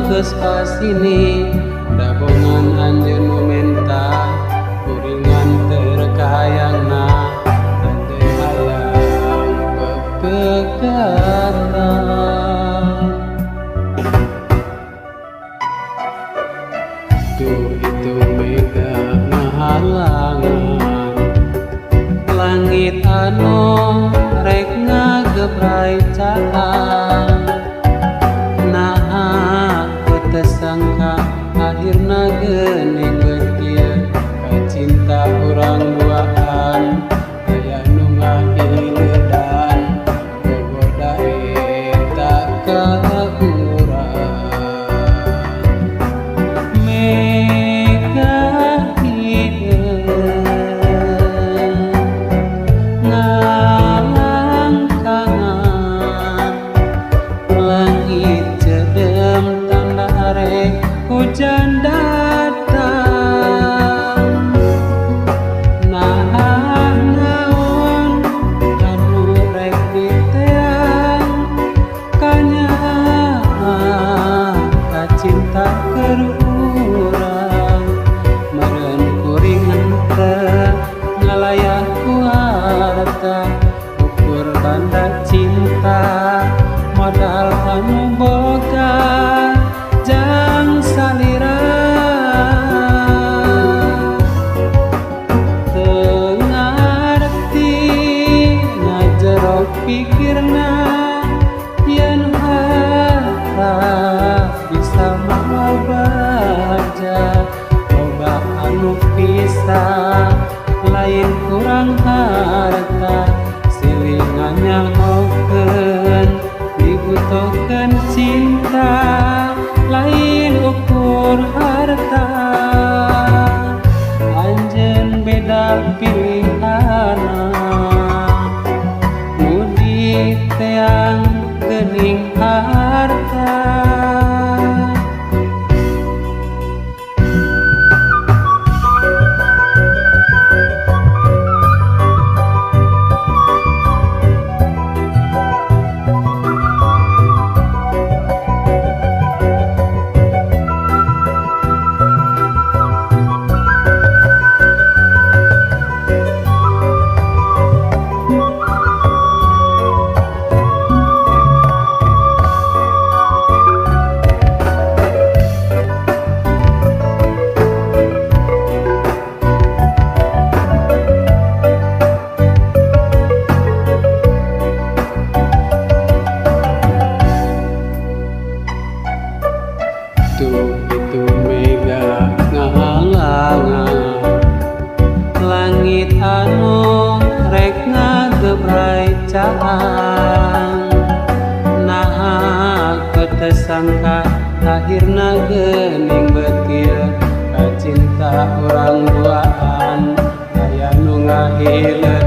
geus pasini dabongan anjeun nu menta kuringan terkayangna teu halang pepegatan. Tuh itu mega ngahalangan langit anu rek ngagebrai caan. Nah teu sangka akhirna geuning beutir ka cinta urang duaan aya nu ngahileudan boboda eta ka urang. Mega hideung ngalangkangan langit cedem tanda rek hujan datang. Nah naon anu rek diteang kanyaho ka cinta keur urang meureun kuringan teu ngalayah ku harta ukur tanda cinta modal anu boga jang salira. Teu ngarti na jero pikirna yen harap bisa mawa baja loba anu pisah lain kurang harta silih nganyahokeun dibutuhkeun cinta lain ukur harta. Anjeun beda pilihana mudik teang geuning harta. Tuh itu mega ngahalangan langit anu rek ngagebrai caan. Nah teu sangka akhirna geuning beutir ka cinta urang duaan aya nu ngahileun